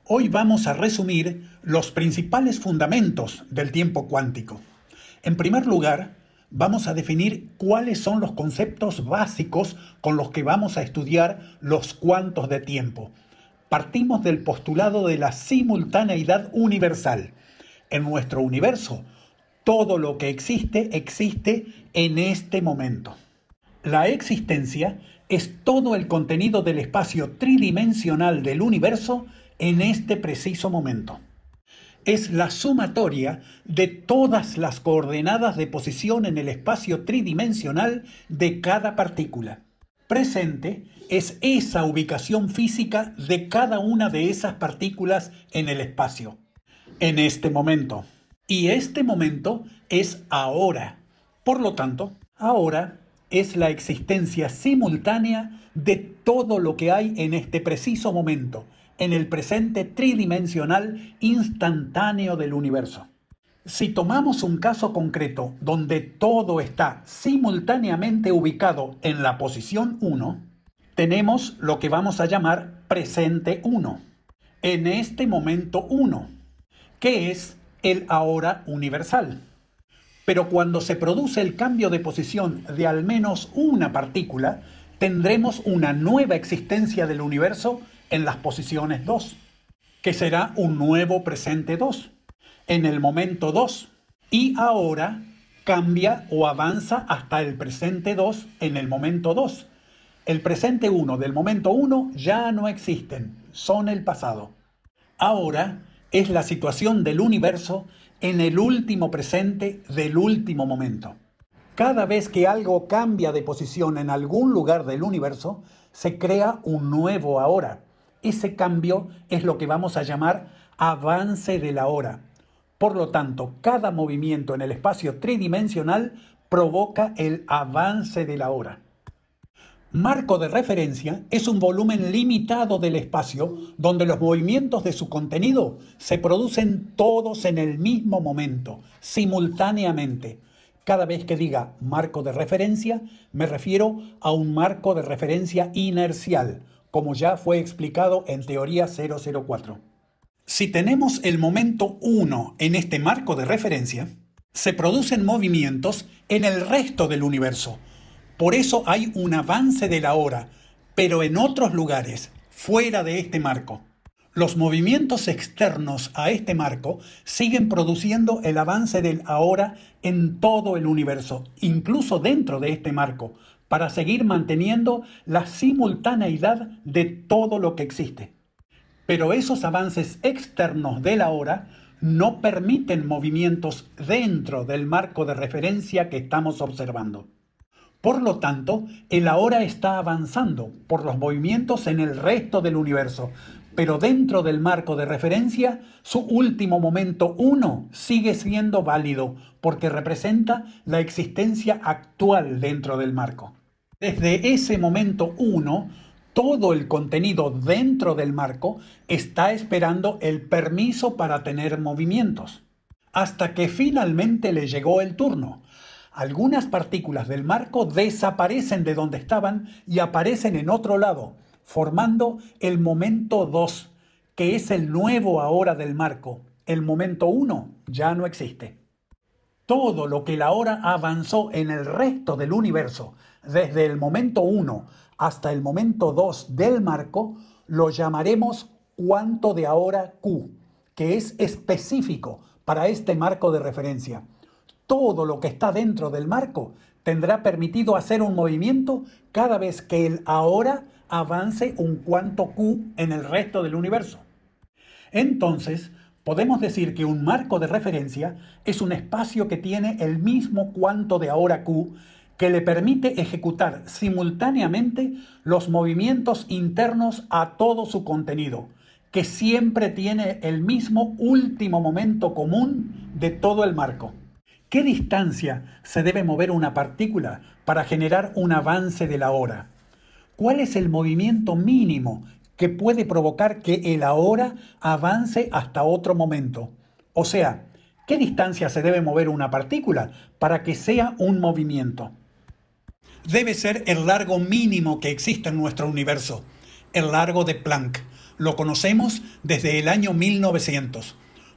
Hoy vamos a resumir los principales fundamentos del tiempo cuántico. En primer lugar, vamos a definir cuáles son los conceptos básicos con los que vamos a estudiar los cuantos de tiempo. Partimos del postulado de la simultaneidad universal. En nuestro universo, todo lo que existe en este momento. La existencia es todo el contenido del espacio tridimensional del universo en este preciso momento. Es la sumatoria de todas las coordenadas de posición en el espacio tridimensional de cada partícula. Presente es esa ubicación física de cada una de esas partículas en el espacio, en este momento. Y este momento es ahora. Por lo tanto, ahora es la existencia simultánea de todo lo que hay en este preciso momento, en el presente tridimensional instantáneo del universo. Si tomamos un caso concreto donde todo está simultáneamente ubicado en la posición 1, tenemos lo que vamos a llamar presente 1, en este momento 1, que es el ahora universal. Pero cuando se produce el cambio de posición de al menos una partícula, tendremos una nueva existencia del universo en las posiciones 2, que será un nuevo presente 2, en el momento 2, y ahora cambia o avanza hasta el presente 2 en el momento 2. El presente 1 del momento 1 ya no existen, son el pasado. Ahora es la situación del universo en el último presente del último momento. Cada vez que algo cambia de posición en algún lugar del universo, se crea un nuevo ahora. Ese cambio es lo que vamos a llamar avance de la hora. Por lo tanto, cada movimiento en el espacio tridimensional provoca el avance de la hora. Marco de referencia es un volumen limitado del espacio donde los movimientos de su contenido se producen todos en el mismo momento, simultáneamente. Cada vez que diga marco de referencia, me refiero a un marco de referencia inercial, como ya fue explicado en Teoría 004. Si tenemos el momento 1 en este marco de referencia, se producen movimientos en el resto del universo. Por eso hay un avance de la hora, pero en otros lugares, fuera de este marco. Los movimientos externos a este marco siguen produciendo el avance del ahora en todo el universo, incluso dentro de este marco, para seguir manteniendo la simultaneidad de todo lo que existe. Pero esos avances externos del ahora no permiten movimientos dentro del marco de referencia que estamos observando. Por lo tanto, el ahora está avanzando por los movimientos en el resto del universo, pero dentro del marco de referencia, su último momento 1 sigue siendo válido porque representa la existencia actual dentro del marco. Desde ese momento 1, todo el contenido dentro del marco está esperando el permiso para tener movimientos, hasta que finalmente le llegó el turno. Algunas partículas del marco desaparecen de donde estaban y aparecen en otro lado, formando el momento 2, que es el nuevo ahora del marco. El momento 1 ya no existe. Todo lo que la hora avanzó en el resto del universo, desde el momento 1 hasta el momento 2 del marco, lo llamaremos cuanto de ahora Q, que es específico para este marco de referencia. Todo lo que está dentro del marco tendrá permitido hacer un movimiento cada vez que el ahora avance un cuanto Q en el resto del universo. Entonces, podemos decir que un marco de referencia es un espacio que tiene el mismo cuanto de ahora Q que le permite ejecutar simultáneamente los movimientos internos a todo su contenido, que siempre tiene el mismo último momento común de todo el marco. ¿Qué distancia se debe mover una partícula para generar un avance de la hora? ¿Cuál es el movimiento mínimo que puede provocar que el ahora avance hasta otro momento? O sea, ¿qué distancia se debe mover una partícula para que sea un movimiento? Debe ser el largo mínimo que existe en nuestro universo, el largo de Planck, Lo conocemos desde el año 1900.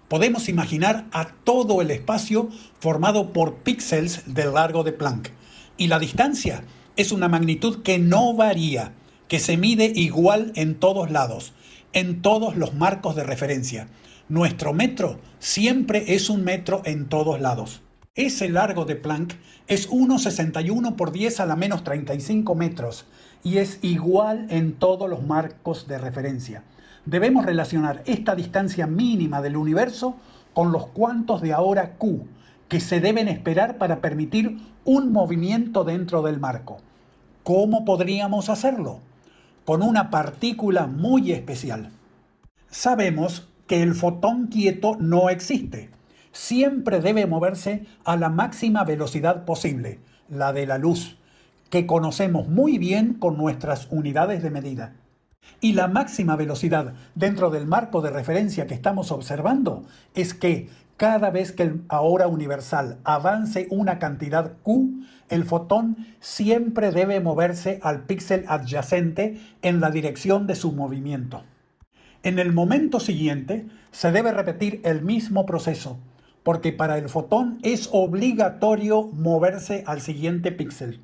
Podemos imaginar a todo el espacio formado por píxeles del largo de Planck. Y la distancia es una magnitud que no varía, que se mide igual en todos lados, en todos los marcos de referencia. Nuestro metro siempre es un metro en todos lados. Ese largo de Planck es 1,61 por 10 a la menos 35 metros y es igual en todos los marcos de referencia. Debemos relacionar esta distancia mínima del universo con los cuantos de ahora Q que se deben esperar para permitir un movimiento dentro del marco. ¿Cómo podríamos hacerlo? Con una partícula muy especial. Sabemos que el fotón quieto no existe. Siempre debe moverse a la máxima velocidad posible, la de la luz, que conocemos muy bien con nuestras unidades de medida. Y la máxima velocidad dentro del marco de referencia que estamos observando es que cada vez que el ahora universal avance una cantidad Q, el fotón siempre debe moverse al píxel adyacente en la dirección de su movimiento. En el momento siguiente se debe repetir el mismo proceso, porque para el fotón es obligatorio moverse al siguiente píxel.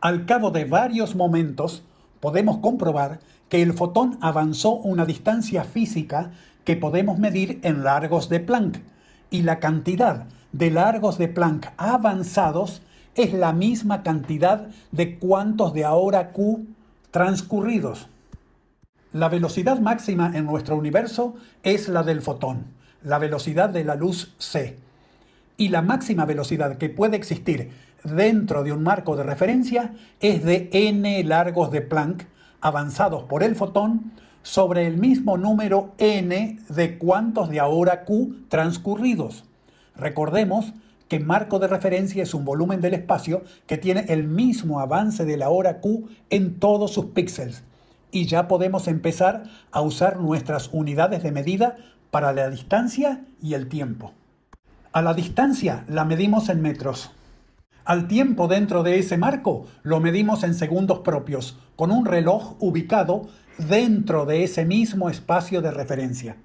Al cabo de varios momentos, podemos comprobar que el fotón avanzó una distancia física que podemos medir en largos de Planck, y la cantidad de largos de Planck avanzados es la misma cantidad de cuantos de ahora Q transcurridos. La velocidad máxima en nuestro universo es la del fotón, la velocidad de la luz c. Y la máxima velocidad que puede existir dentro de un marco de referencia es de n largos de Planck avanzados por el fotón sobre el mismo número n de cuantos de ahora Q transcurridos. Recordemos que marco de referencia es un volumen del espacio que tiene el mismo avance de la hora Q en todos sus píxeles. Y ya podemos empezar a usar nuestras unidades de medida para la distancia y el tiempo. A la distancia la medimos en metros. Al tiempo dentro de ese marco lo medimos en segundos propios, con un reloj ubicado dentro de ese mismo espacio de referencia.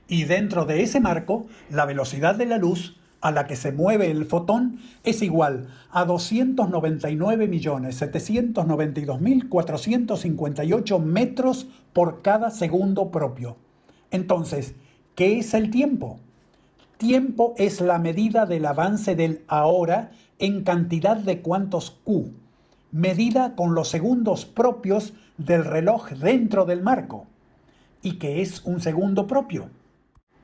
Y dentro de ese marco, la velocidad de la luz a la que se mueve el fotón es igual a 299.792.458 metros por cada segundo propio. Entonces, ¿qué es el tiempo? Tiempo es la medida del avance del ahora en cantidad de cuantos Q, medida con los segundos propios del reloj dentro del marco. ¿Y qué es un segundo propio?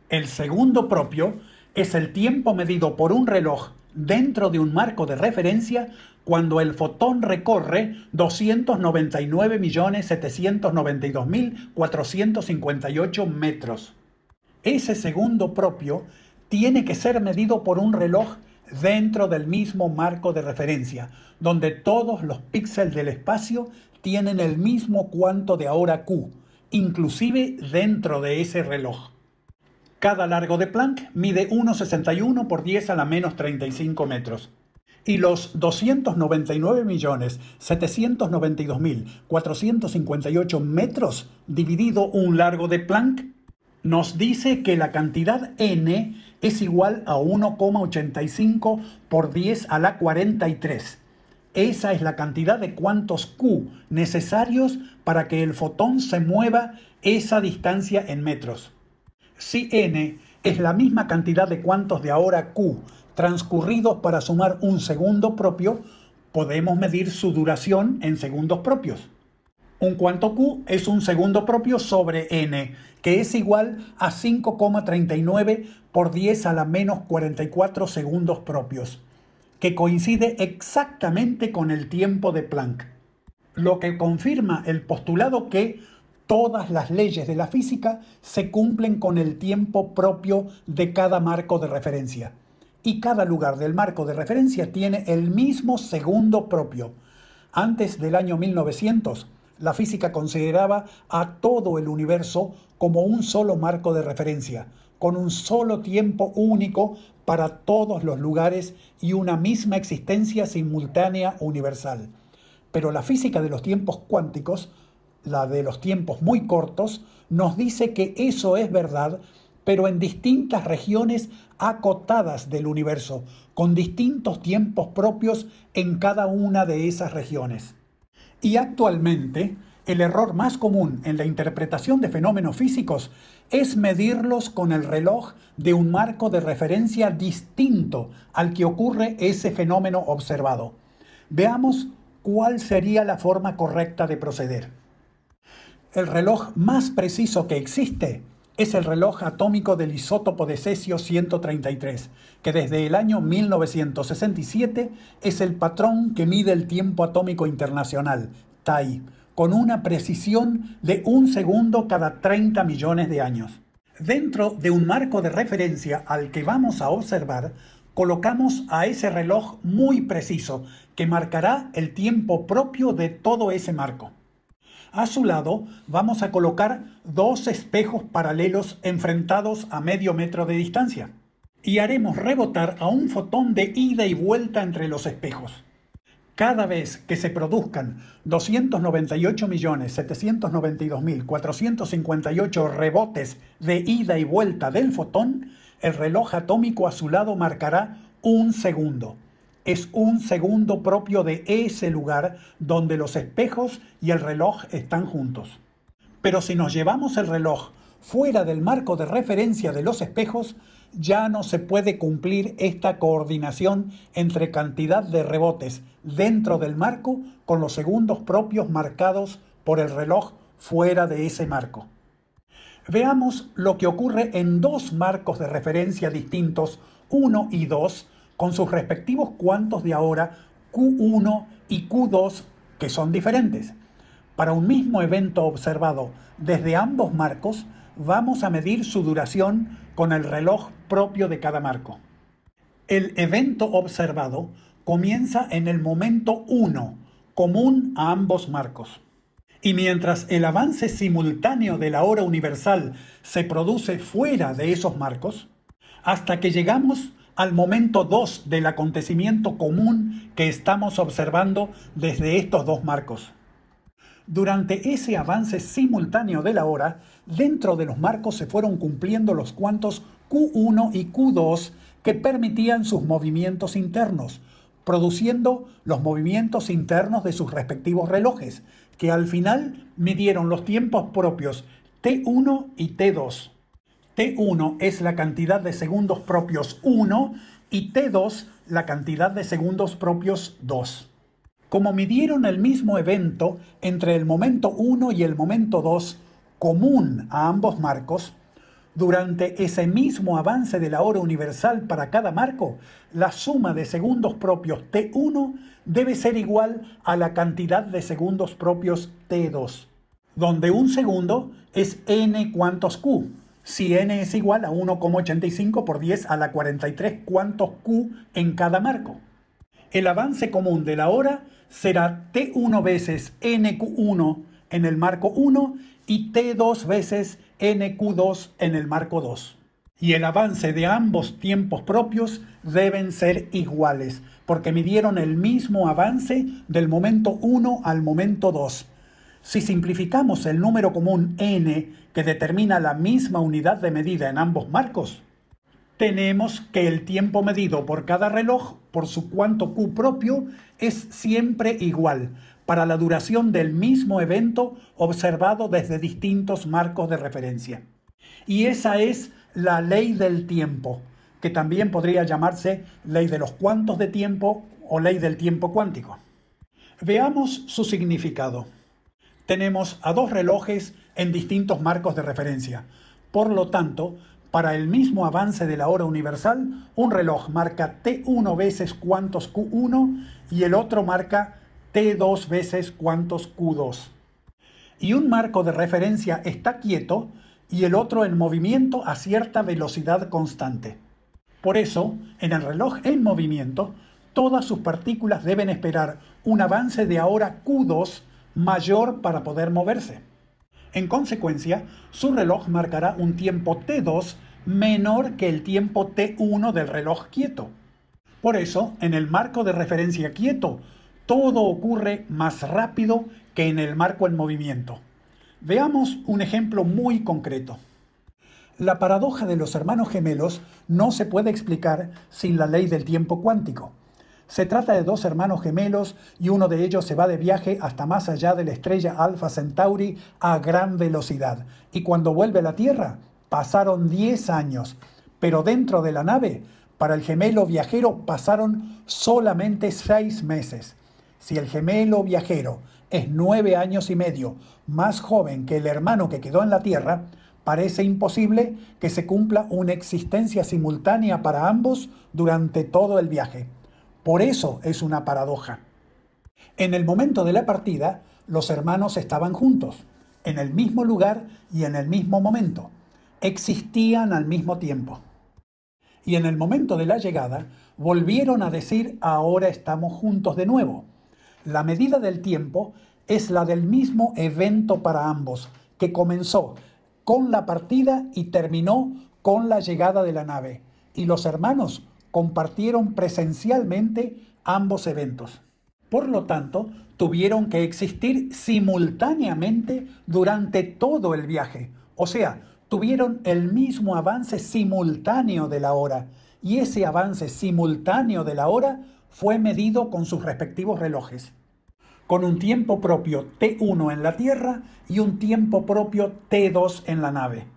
El segundo propio es el tiempo medido por un reloj dentro de un marco de referencia cuando el fotón recorre 299.792.458 metros. Ese segundo propio tiene que ser medido por un reloj dentro del mismo marco de referencia, donde todos los píxeles del espacio tienen el mismo cuanto de ahora Q, inclusive dentro de ese reloj. Cada largo de Planck mide 1,61 por 10 a la menos 35 metros. Y los 299.792.458 metros dividido un largo de Planck nos dice que la cantidad n es igual a 1,85 por 10 a la 43. Esa es la cantidad de cuantos Q necesarios para que el fotón se mueva esa distancia en metros. Si n es la misma cantidad de cuantos de ahora Q transcurridos para sumar un segundo propio, podemos medir su duración en segundos propios. Un cuanto Q es un segundo propio sobre n, que es igual a 5,39 por 10 a la menos 44 segundos propios, que coincide exactamente con el tiempo de Planck, lo que confirma el postulado que todas las leyes de la física se cumplen con el tiempo propio de cada marco de referencia. Y cada lugar del marco de referencia tiene el mismo segundo propio. Antes del año 1900, la física consideraba a todo el universo como un solo marco de referencia, con un solo tiempo único para todos los lugares y una misma existencia simultánea universal. Pero la física de los tiempos cuánticos la de los tiempos muy cortos, nos dice que eso es verdad, pero en distintas regiones acotadas del universo, con distintos tiempos propios en cada una de esas regiones. Y actualmente, el error más común en la interpretación de fenómenos físicos es medirlos con el reloj de un marco de referencia distinto al que ocurre ese fenómeno observado. Veamos cuál sería la forma correcta de proceder. El reloj más preciso que existe es el reloj atómico del isótopo de cesio 133, que desde el año 1967 es el patrón que mide el tiempo atómico internacional, TAI, con una precisión de 1 segundo cada 30 millones de años. Dentro de un marco de referencia al que vamos a observar, colocamos a ese reloj muy preciso, que marcará el tiempo propio de todo ese marco. A su lado vamos a colocar 2 espejos paralelos enfrentados a medio metro de distancia y haremos rebotar a un fotón de ida y vuelta entre los espejos. Cada vez que se produzcan 298.792.458 rebotes de ida y vuelta del fotón, el reloj atómico a su lado marcará 1 segundo. Es 1 segundo propio de ese lugar donde los espejos y el reloj están juntos. Pero si nos llevamos el reloj fuera del marco de referencia de los espejos, ya no se puede cumplir esta coordinación entre cantidad de rebotes dentro del marco con los segundos propios marcados por el reloj fuera de ese marco. Veamos lo que ocurre en 2 marcos de referencia distintos, 1 y 2, con sus respectivos cuantos de ahora Q1 y Q2, que son diferentes. Para un mismo evento observado desde ambos marcos, vamos a medir su duración con el reloj propio de cada marco. El evento observado comienza en el momento 1, común a ambos marcos. Y mientras el avance simultáneo de la hora universal se produce fuera de esos marcos, hasta que llegamos al momento 2 del acontecimiento común que estamos observando desde estos 2 marcos. Durante ese avance simultáneo de la hora, dentro de los marcos se fueron cumpliendo los cuantos Q1 y Q2 que permitían sus movimientos internos, produciendo los movimientos internos de sus respectivos relojes, que al final midieron los tiempos propios T1 y T2. T1 es la cantidad de segundos propios 1 y T2 la cantidad de segundos propios 2. Como midieron el mismo evento entre el momento 1 y el momento 2, común a ambos marcos, durante ese mismo avance de la hora universal para cada marco, la suma de segundos propios T1 debe ser igual a la cantidad de segundos propios T2, donde un segundo es n cuantos Q, si n es igual a 1,85 por 10 a la 43 cuantos Q en cada marco. El avance común de la hora será T1 veces nQ1 en el marco 1 y T2 veces nQ2 en el marco 2. Y el avance de ambos tiempos propios deben ser iguales, porque midieron el mismo avance del momento 1 al momento 2. Si simplificamos el número común n, que determina la misma unidad de medida en ambos marcos, tenemos que el tiempo medido por cada reloj, por su cuanto Q propio, es siempre igual, para la duración del mismo evento observado desde distintos marcos de referencia. Y esa es la ley del tiempo, que también podría llamarse ley de los cuantos de tiempo o ley del tiempo cuántico. Veamos su significado. Tenemos a 2 relojes en distintos marcos de referencia. Por lo tanto, para el mismo avance de la hora universal, un reloj marca T1 veces cuantos Q1 y el otro marca T2 veces cuantos Q2. Y un marco de referencia está quieto y el otro en movimiento a cierta velocidad constante. Por eso, en el reloj en movimiento, todas sus partículas deben esperar un avance de ahora Q2 mayor para poder moverse. En consecuencia, su reloj marcará un tiempo T2 menor que el tiempo T1 del reloj quieto. Por eso, en el marco de referencia quieto, todo ocurre más rápido que en el marco en movimiento. Veamos un ejemplo muy concreto. La paradoja de los hermanos gemelos no se puede explicar sin la ley del tiempo cuántico. Se trata de dos hermanos gemelos y uno de ellos se va de viaje hasta más allá de la estrella Alpha Centauri a gran velocidad. Y cuando vuelve a la Tierra, pasaron 10 años. Pero dentro de la nave, para el gemelo viajero pasaron solamente 6 meses. Si el gemelo viajero es 9 años y medio más joven que el hermano que quedó en la Tierra, parece imposible que se cumpla una existencia simultánea para ambos durante todo el viaje. Por eso es una paradoja. En el momento de la partida, los hermanos estaban juntos, en el mismo lugar y en el mismo momento. Existían al mismo tiempo. Y en el momento de la llegada, volvieron a decir: ahora estamos juntos de nuevo. La medida del tiempo es la del mismo evento para ambos, que comenzó con la partida y terminó con la llegada de la nave. Y los hermanos compartieron presencialmente ambos eventos. Por lo tanto, tuvieron que existir simultáneamente durante todo el viaje. O sea, tuvieron el mismo avance simultáneo de la hora. Y ese avance simultáneo de la hora fue medido con sus respectivos relojes, con un tiempo propio T1 en la Tierra y un tiempo propio T2 en la nave.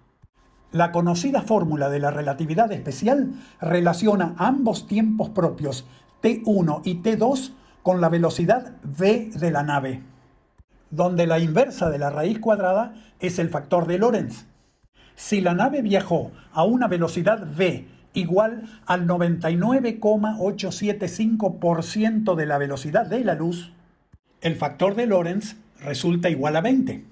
La conocida fórmula de la relatividad especial relaciona ambos tiempos propios T1 y T2 con la velocidad v de la nave, donde la inversa de la raíz cuadrada es el factor de Lorentz. Si la nave viajó a una velocidad v igual al 99,875% de la velocidad de la luz, el factor de Lorentz resulta igual a 20.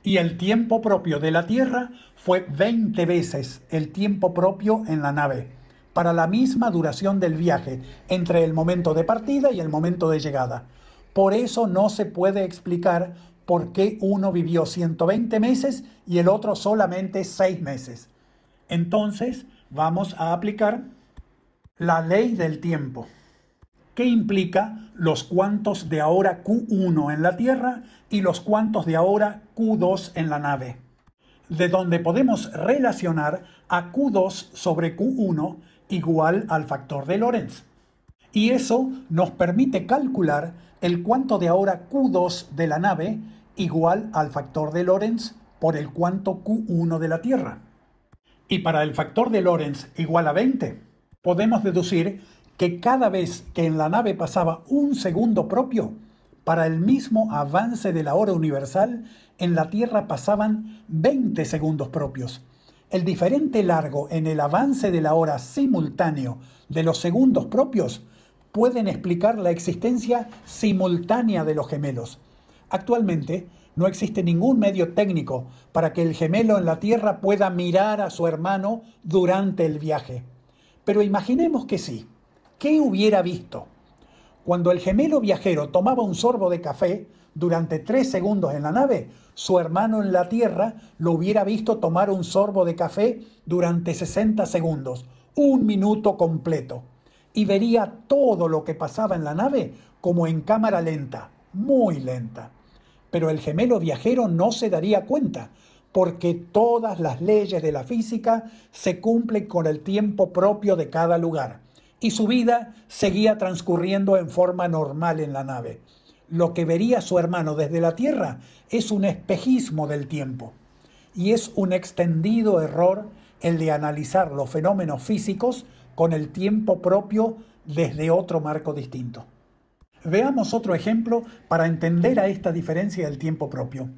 Y el tiempo propio de la Tierra fue 20 veces el tiempo propio en la nave, para la misma duración del viaje, entre el momento de partida y el momento de llegada. Por eso no se puede explicar por qué uno vivió 120 meses y el otro solamente 6 meses. Entonces, vamos a aplicar la ley del tiempo, que implica los cuantos de ahora Q1 en la Tierra y los cuantos de ahora Q2 en la nave, de donde podemos relacionar a Q2 sobre Q1 igual al factor de Lorentz. Y eso nos permite calcular el cuanto de ahora Q2 de la nave igual al factor de Lorentz por el cuanto Q1 de la Tierra. Y para el factor de Lorentz igual a 20, podemos deducir que cada vez que en la nave pasaba un segundo propio, para el mismo avance de la hora universal, en la Tierra pasaban 20 segundos propios. El diferente largo en el avance de la hora simultáneo de los segundos propios pueden explicar la existencia simultánea de los gemelos. Actualmente no existe ningún medio técnico para que el gemelo en la Tierra pueda mirar a su hermano durante el viaje. Pero imaginemos que sí. ¿Qué hubiera visto? Cuando el gemelo viajero tomaba un sorbo de café durante 3 segundos en la nave, su hermano en la Tierra lo hubiera visto tomar un sorbo de café durante 60 segundos, 1 minuto completo, y vería todo lo que pasaba en la nave como en cámara lenta, muy lenta. Pero el gemelo viajero no se daría cuenta, porque todas las leyes de la física se cumplen con el tiempo propio de cada lugar, y su vida seguía transcurriendo en forma normal en la nave. Lo que vería su hermano desde la Tierra es un espejismo del tiempo, y es un extendido error el de analizar los fenómenos físicos con el tiempo propio desde otro marco distinto. Veamos otro ejemplo para entender a esta diferencia del tiempo propio.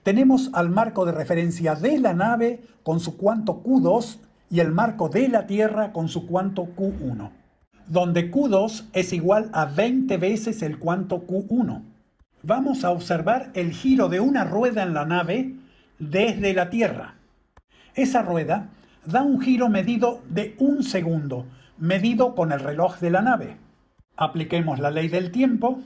Tenemos al marco de referencia de la nave con su cuanto Q2 y el marco de la Tierra con su cuanto Q1, donde Q2 es igual a 20 veces el cuanto Q1. Vamos a observar el giro de una rueda en la nave desde la Tierra. Esa rueda da un giro medido de 1 segundo, medido con el reloj de la nave. Apliquemos la ley del tiempo,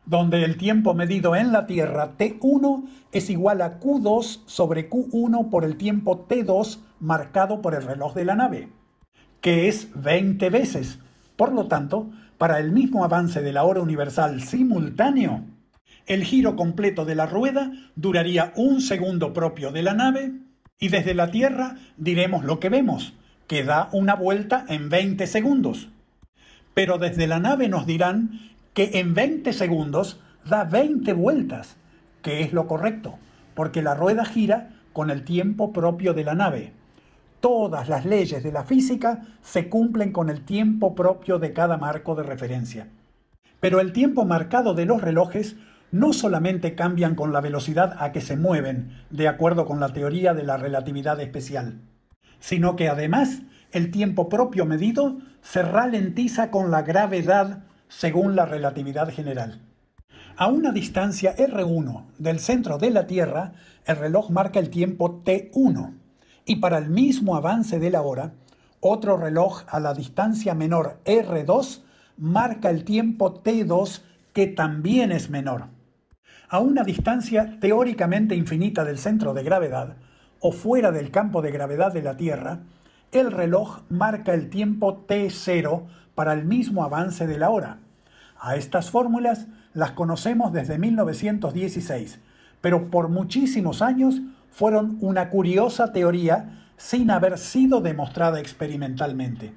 donde el tiempo medido en la Tierra T1 es igual a Q2 sobre Q1 por el tiempo T2 marcado por el reloj de la nave, que es 20 veces. Por lo tanto, para el mismo avance de la hora universal simultáneo, El giro completo de la rueda duraría 1 segundo propio de la nave y desde la Tierra diremos lo que vemos, que da una vuelta en 20 segundos. Pero desde la nave nos dirán que en 20 segundos da 20 vueltas, que es lo correcto, porque la rueda gira con el tiempo propio de la nave. Todas las leyes de la física se cumplen con el tiempo propio de cada marco de referencia. Pero el tiempo marcado de los relojes no solamente cambian con la velocidad a que se mueven, de acuerdo con la teoría de la relatividad especial, sino que además el tiempo propio medido se ralentiza con la gravedad según la relatividad general. A una distancia R1 del centro de la Tierra, el reloj marca el tiempo T1, y para el mismo avance de la hora, otro reloj a la distancia menor R2 marca el tiempo T2, que también es menor. A una distancia teóricamente infinita del centro de gravedad, o fuera del campo de gravedad de la Tierra, el reloj marca el tiempo T0 para el mismo avance de la hora. A estas fórmulas las conocemos desde 1916, pero por muchísimos años fueron una curiosa teoría sin haber sido demostrada experimentalmente.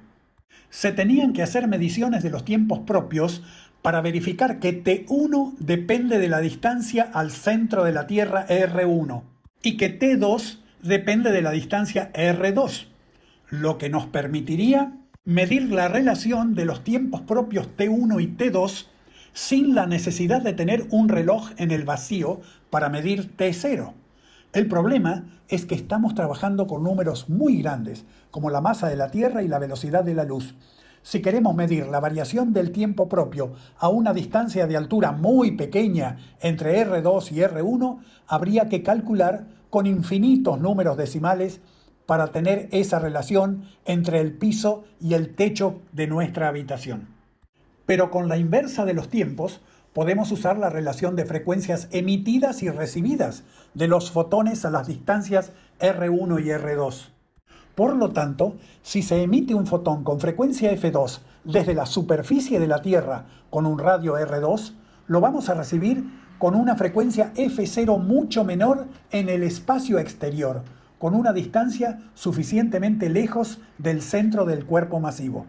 Se tenían que hacer mediciones de los tiempos propios para verificar que T1 depende de la distancia al centro de la Tierra R1 y que T2 depende de la distancia R2, lo que nos permitiría medir la relación de los tiempos propios T1 y T2 sin la necesidad de tener un reloj en el vacío para medir T0. El problema es que estamos trabajando con números muy grandes, como la masa de la Tierra y la velocidad de la luz. Si queremos medir la variación del tiempo propio a una distancia de altura muy pequeña entre R2 y R1, habría que calcular con infinitos números decimales para tener esa relación entre el piso y el techo de nuestra habitación. Pero con la inversa de los tiempos, podemos usar la relación de frecuencias emitidas y recibidas de los fotones a las distancias R1 y R2. Por lo tanto, si se emite un fotón con frecuencia F2 desde la superficie de la Tierra con un radio R2, lo vamos a recibir con una frecuencia F0 mucho menor en el espacio exterior, con una distancia suficientemente lejos del centro del cuerpo masivo.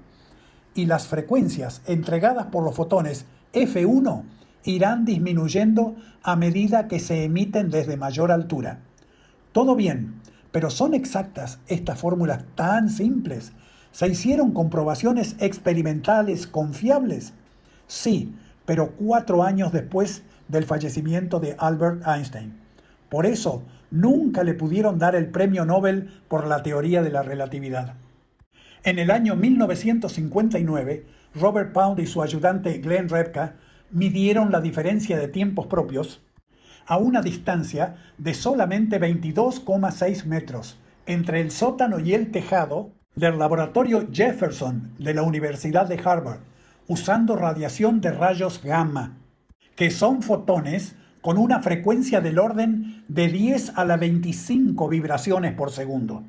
Y las frecuencias entregadas por los fotones F1 irán disminuyendo a medida que se emiten desde mayor altura. Todo bien, pero ¿son exactas estas fórmulas tan simples? ¿Se hicieron comprobaciones experimentales confiables? Sí, pero 4 años después del fallecimiento de Albert Einstein. Por eso, nunca le pudieron dar el premio Nobel por la teoría de la relatividad. En el año 1959, Robert Pound y su ayudante Glenn Repka midieron la diferencia de tiempos propios a una distancia de solamente 22,6 metros entre el sótano y el tejado del laboratorio Jefferson de la Universidad de Harvard, usando radiación de rayos gamma, que son fotones con una frecuencia del orden de 10 a la 25 vibraciones por segundo,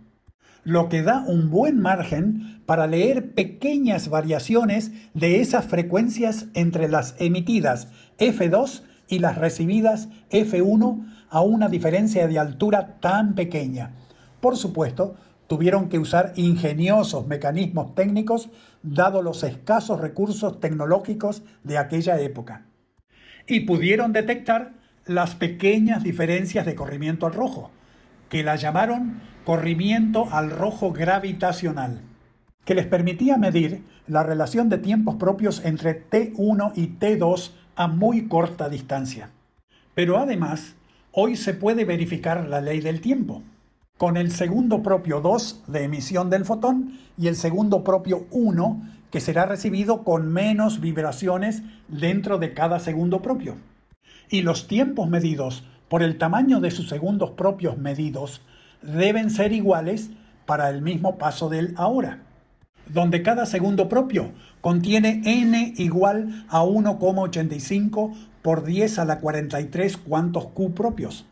lo que da un buen margen para leer pequeñas variaciones de esas frecuencias entre las emitidas F2 y las recibidas F1 a una diferencia de altura tan pequeña. Por supuesto, tuvieron que usar ingeniosos mecanismos técnicos dado los escasos recursos tecnológicos de aquella época. Y pudieron detectar las pequeñas diferencias de corrimiento al rojo, que la llamaron corrimiento al rojo gravitacional, que les permitía medir la relación de tiempos propios entre T1 y T2 a muy corta distancia. Pero además, hoy se puede verificar la ley del tiempo, con el segundo propio 2 de emisión del fotón y el segundo propio 1 que será recibido con menos vibraciones dentro de cada segundo propio. Y los tiempos medidos por el tamaño de sus segundos propios medidos deben ser iguales para el mismo paso del ahora, donde cada segundo propio contiene n igual a 1,85 por 10 a la 43 cuantos q propios,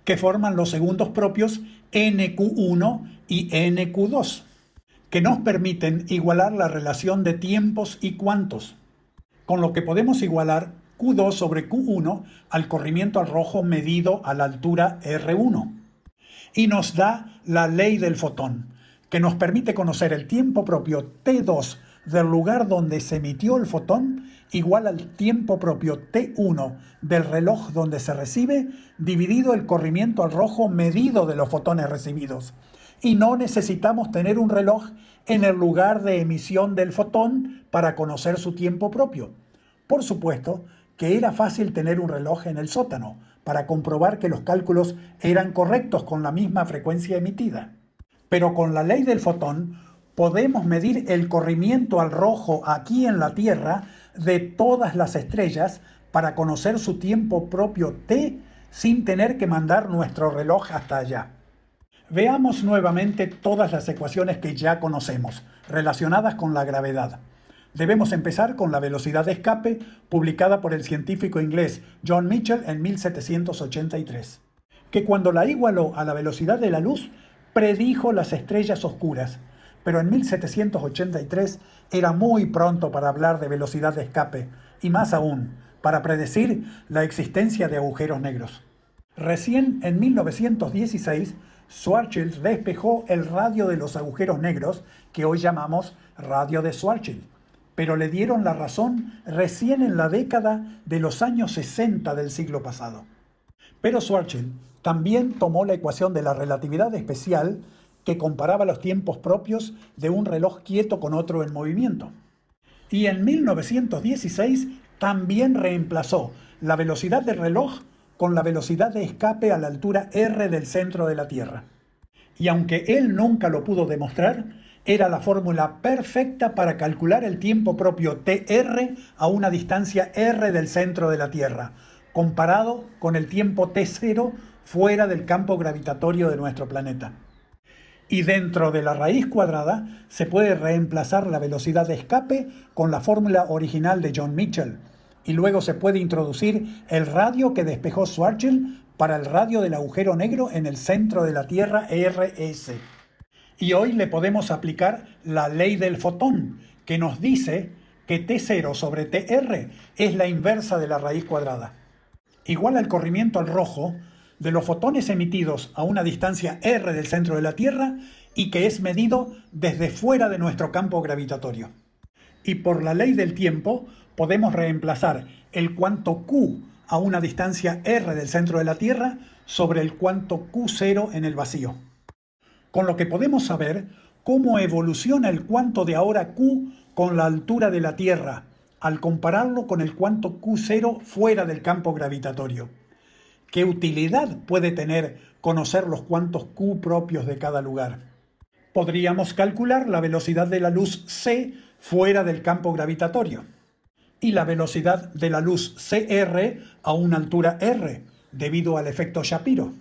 que forman los segundos propios nq1 y nq2, que nos permiten igualar la relación de tiempos y cuantos, con lo que podemos igualar Q2 sobre Q1 al corrimiento al rojo medido a la altura R1. Y nos da la ley del fotón, que nos permite conocer el tiempo propio T2 del lugar donde se emitió el fotón igual al tiempo propio T1 del reloj donde se recibe, dividido el corrimiento al rojo medido de los fotones recibidos. Y no necesitamos tener un reloj en el lugar de emisión del fotón para conocer su tiempo propio. Por supuesto que era fácil tener un reloj en el sótano para comprobar que los cálculos eran correctos con la misma frecuencia emitida. Pero con la ley del fotón podemos medir el corrimiento al rojo aquí en la Tierra de todas las estrellas para conocer su tiempo propio T sin tener que mandar nuestro reloj hasta allá. Veamos nuevamente todas las ecuaciones que ya conocemos, relacionadas con la gravedad. Debemos empezar con la velocidad de escape, publicada por el científico inglés John Michell en 1783, que cuando la igualó a la velocidad de la luz, predijo las estrellas oscuras. Pero en 1783 era muy pronto para hablar de velocidad de escape, y más aún, para predecir la existencia de agujeros negros. Recién en 1916, Schwarzschild despejó el radio de los agujeros negros, que hoy llamamos radio de Schwarzschild, pero le dieron la razón recién en la década de los años 60 del siglo pasado. Pero Schwarzschild también tomó la ecuación de la relatividad especial, que comparaba los tiempos propios de un reloj quieto con otro en movimiento. Y en 1916 también reemplazó la velocidad del reloj con la velocidad de escape a la altura R del centro de la Tierra. Y aunque él nunca lo pudo demostrar, era la fórmula perfecta para calcular el tiempo propio TR a una distancia R del centro de la Tierra, comparado con el tiempo T0 fuera del campo gravitatorio de nuestro planeta. Y dentro de la raíz cuadrada se puede reemplazar la velocidad de escape con la fórmula original de John Michell, y luego se puede introducir el radio que despejó Schwarzschild para el radio del agujero negro en el centro de la Tierra RS. Y hoy le podemos aplicar la ley del fotón, que nos dice que T0 sobre TR es la inversa de la raíz cuadrada, igual al corrimiento al rojo de los fotones emitidos a una distancia R del centro de la Tierra y que es medido desde fuera de nuestro campo gravitatorio. Y por la ley del tiempo podemos reemplazar el cuanto Q a una distancia R del centro de la Tierra sobre el cuanto Q0 en el vacío. Con lo que podemos saber cómo evoluciona el cuanto de ahora Q con la altura de la Tierra, al compararlo con el cuanto Q0 fuera del campo gravitatorio. ¿Qué utilidad puede tener conocer los cuantos Q propios de cada lugar? Podríamos calcular la velocidad de la luz C fuera del campo gravitatorio y la velocidad de la luz CR a una altura R, debido al efecto Shapiro.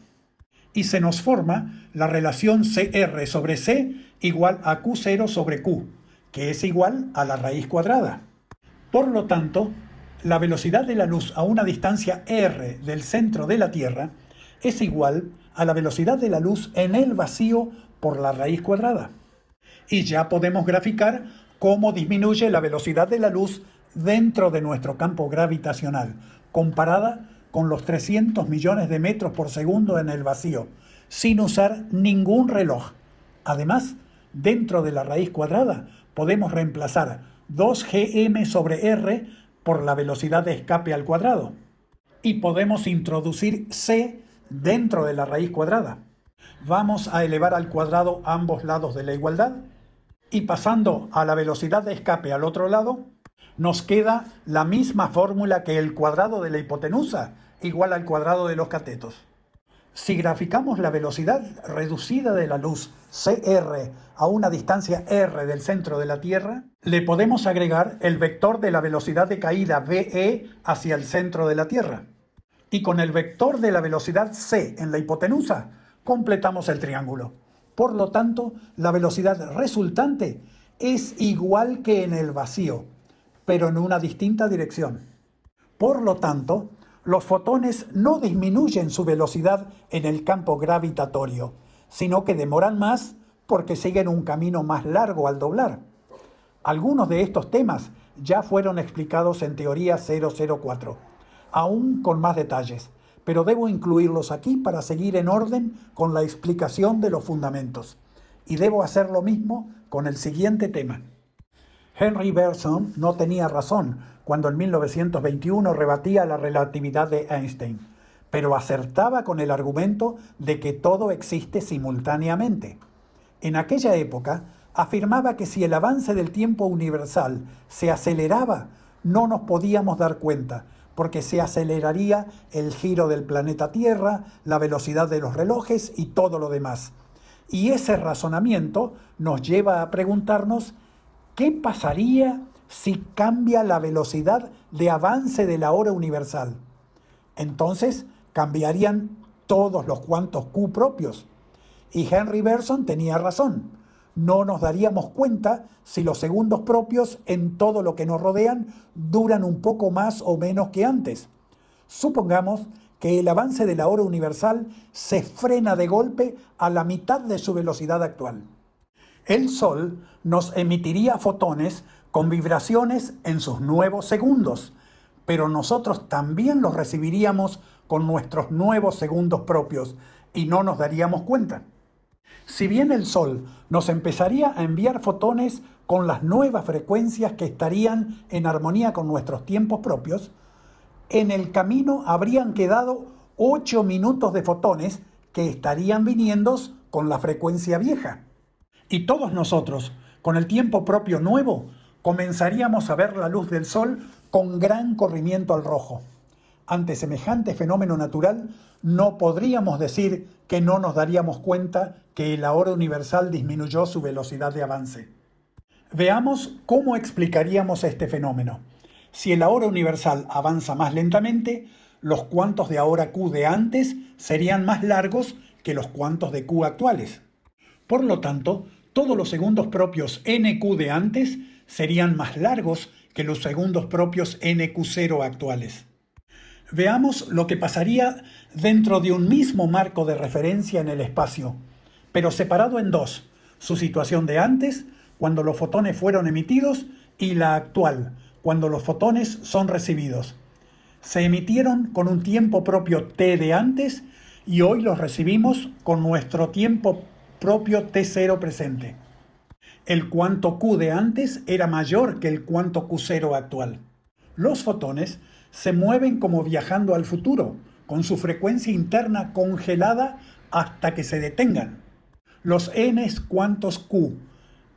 Y se nos forma la relación CR sobre C igual a Q0 sobre Q, que es igual a la raíz cuadrada. Por lo tanto, la velocidad de la luz a una distancia R del centro de la Tierra es igual a la velocidad de la luz en el vacío por la raíz cuadrada. Y ya podemos graficar cómo disminuye la velocidad de la luz dentro de nuestro campo gravitacional, comparada con los 300 millones de metros por segundo en el vacío, sin usar ningún reloj. Además, dentro de la raíz cuadrada podemos reemplazar 2gm sobre r por la velocidad de escape al cuadrado. Y podemos introducir c dentro de la raíz cuadrada. Vamos a elevar al cuadrado ambos lados de la igualdad. Y pasando a la velocidad de escape al otro lado, nos queda la misma fórmula que el cuadrado de la hipotenusa, igual al cuadrado de los catetos. Si graficamos la velocidad reducida de la luz CR a una distancia r del centro de la Tierra, le podemos agregar el vector de la velocidad de caída VE hacia el centro de la Tierra. Y con el vector de la velocidad c en la hipotenusa, completamos el triángulo. Por lo tanto, la velocidad resultante es igual que en el vacío, pero en una distinta dirección. Por lo tanto, los fotones no disminuyen su velocidad en el campo gravitatorio, sino que demoran más porque siguen un camino más largo al doblar. Algunos de estos temas ya fueron explicados en Teoría 004. aún con más detalles, pero debo incluirlos aquí para seguir en orden con la explicación de los fundamentos. Y debo hacer lo mismo con el siguiente tema. Henry Bergson no tenía razón cuando en 1921 rebatía la relatividad de Einstein, pero acertaba con el argumento de que todo existe simultáneamente. En aquella época, afirmaba que si el avance del tiempo universal se aceleraba, no nos podíamos dar cuenta, porque se aceleraría el giro del planeta Tierra, la velocidad de los relojes y todo lo demás. Y ese razonamiento nos lleva a preguntarnos ¿qué pasaría si cambia la velocidad de avance de la hora universal? Entonces cambiarían todos los cuantos Q propios. Y Henry Bergson tenía razón. No nos daríamos cuenta si los segundos propios en todo lo que nos rodean duran un poco más o menos que antes. Supongamos que el avance de la hora universal se frena de golpe a la mitad de su velocidad actual. El Sol nos emitiría fotones con vibraciones en sus nuevos segundos, pero nosotros también los recibiríamos con nuestros nuevos segundos propios y no nos daríamos cuenta. Si bien el Sol nos empezaría a enviar fotones con las nuevas frecuencias que estarían en armonía con nuestros tiempos propios, en el camino habrían quedado 8 minutos de fotones que estarían viniendo con la frecuencia vieja. Y todos nosotros, con el tiempo propio nuevo, comenzaríamos a ver la luz del Sol con gran corrimiento al rojo. Ante semejante fenómeno natural, no podríamos decir que no nos daríamos cuenta que la hora universal disminuyó su velocidad de avance. Veamos cómo explicaríamos este fenómeno. Si la hora universal avanza más lentamente, los cuantos de ahora Q de antes serían más largos que los cuantos de Q actuales. Por lo tanto, todos los segundos propios NQ de antes serían más largos que los segundos propios NQ0 actuales. Veamos lo que pasaría dentro de un mismo marco de referencia en el espacio, pero separado en dos: su situación de antes, cuando los fotones fueron emitidos, y la actual, cuando los fotones son recibidos. Se emitieron con un tiempo propio t de antes y hoy los recibimos con nuestro tiempo propio t0 presente. El cuanto Q de antes era mayor que el cuanto Q0 actual. Los fotones se mueven como viajando al futuro, con su frecuencia interna congelada hasta que se detengan. Los n cuantos Q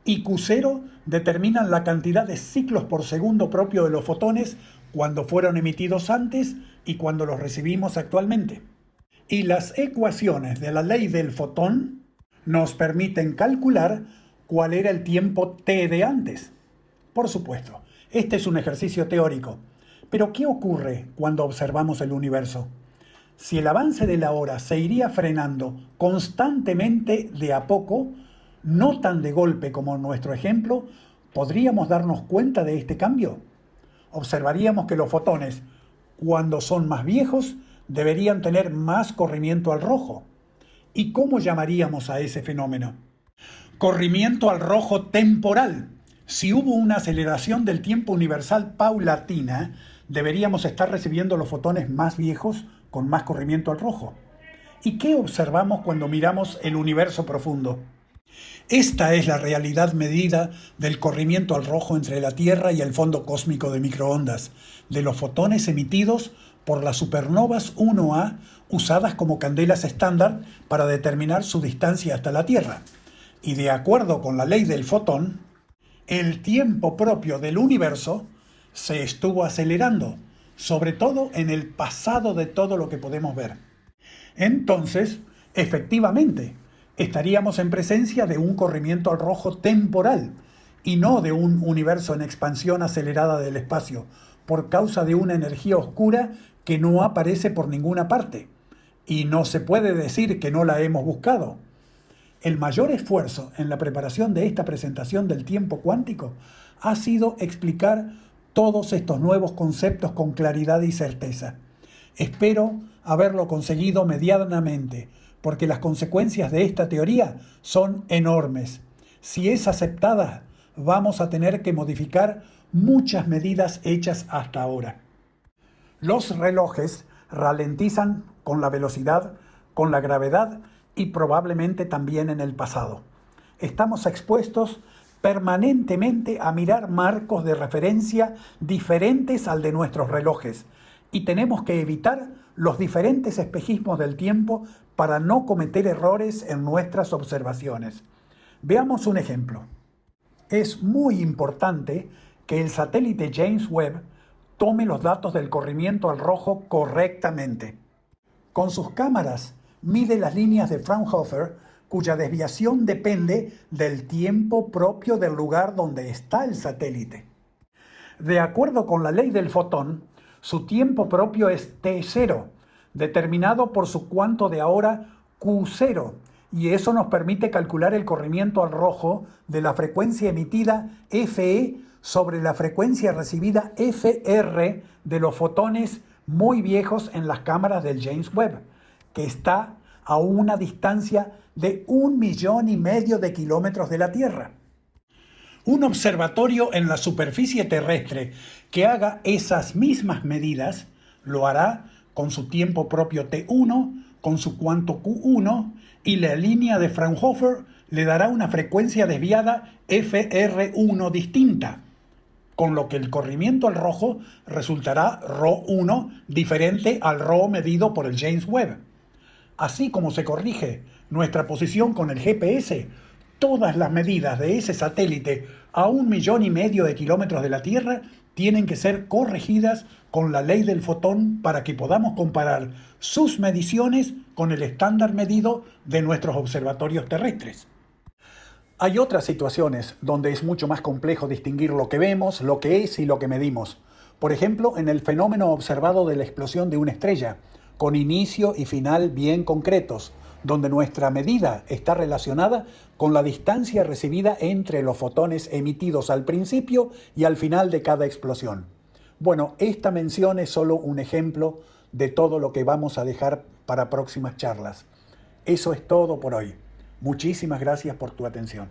y Q0 determinan la cantidad de ciclos por segundo propio de los fotones cuando fueron emitidos antes y cuando los recibimos actualmente. Y las ecuaciones de la ley del fotón nos permiten calcular cuál era el tiempo t de antes. Por supuesto, este es un ejercicio teórico. Pero ¿qué ocurre cuando observamos el universo? Si el avance de la hora se iría frenando constantemente de a poco, no tan de golpe como en nuestro ejemplo, ¿podríamos darnos cuenta de este cambio? Observaríamos que los fotones, cuando son más viejos, deberían tener más corrimiento al rojo. ¿Y cómo llamaríamos a ese fenómeno? Corrimiento al rojo temporal. Si hubo una aceleración del tiempo universal paulatina, deberíamos estar recibiendo los fotones más viejos con más corrimiento al rojo. ¿Y qué observamos cuando miramos el universo profundo? Esta es la realidad medida del corrimiento al rojo entre la Tierra y el fondo cósmico de microondas, de los fotones emitidos por las supernovas 1A usadas como candelas estándar para determinar su distancia hasta la Tierra. Y de acuerdo con la ley del fotón, el tiempo propio del universo se estuvo acelerando, sobre todo en el pasado de todo lo que podemos ver. Entonces, efectivamente, estaríamos en presencia de un corrimiento al rojo temporal y no de un universo en expansión acelerada del espacio, por causa de una energía oscura que no aparece por ninguna parte. Y no se puede decir que no la hemos buscado. El mayor esfuerzo en la preparación de esta presentación del tiempo cuántico ha sido explicar todos estos nuevos conceptos con claridad y certeza. Espero haberlo conseguido medianamente, porque las consecuencias de esta teoría son enormes. Si es aceptada, vamos a tener que modificar muchas medidas hechas hasta ahora. Los relojes ralentizan con la velocidad, con la gravedad y probablemente también en el pasado. Estamos expuestos permanentemente a mirar marcos de referencia diferentes al de nuestros relojes y tenemos que evitar los diferentes espejismos del tiempo para no cometer errores en nuestras observaciones. Veamos un ejemplo. Es muy importante que el satélite James Webb tome los datos del corrimiento al rojo correctamente. Con sus cámaras mide las líneas de Fraunhofer, cuya desviación depende del tiempo propio del lugar donde está el satélite. De acuerdo con la ley del fotón, su tiempo propio es T0, determinado por su cuanto de ahora Q0, y eso nos permite calcular el corrimiento al rojo de la frecuencia emitida Fe sobre la frecuencia recibida Fr de los fotones muy viejos en las cámaras del James Webb, que está a una distancia de 1,5 millones de kilómetros de la Tierra. Un observatorio en la superficie terrestre que haga esas mismas medidas lo hará con su tiempo propio T1, con su cuanto Q1, y la línea de Fraunhofer le dará una frecuencia desviada Fr1 distinta, con lo que el corrimiento al rojo resultará ρ1 diferente al ρ medido por el James Webb. Así como se corrige nuestra posición con el GPS, todas las medidas de ese satélite a 1,5 millones de kilómetros de la Tierra tienen que ser corregidas con la ley del fotón para que podamos comparar sus mediciones con el estándar medido de nuestros observatorios terrestres. Hay otras situaciones donde es mucho más complejo distinguir lo que vemos, lo que es y lo que medimos. Por ejemplo, en el fenómeno observado de la explosión de una estrella, con inicio y final bien concretos, donde nuestra medida está relacionada con la distancia recibida entre los fotones emitidos al principio y al final de cada explosión. Bueno, esta mención es solo un ejemplo de todo lo que vamos a dejar para próximas charlas. Eso es todo por hoy. Muchísimas gracias por tu atención.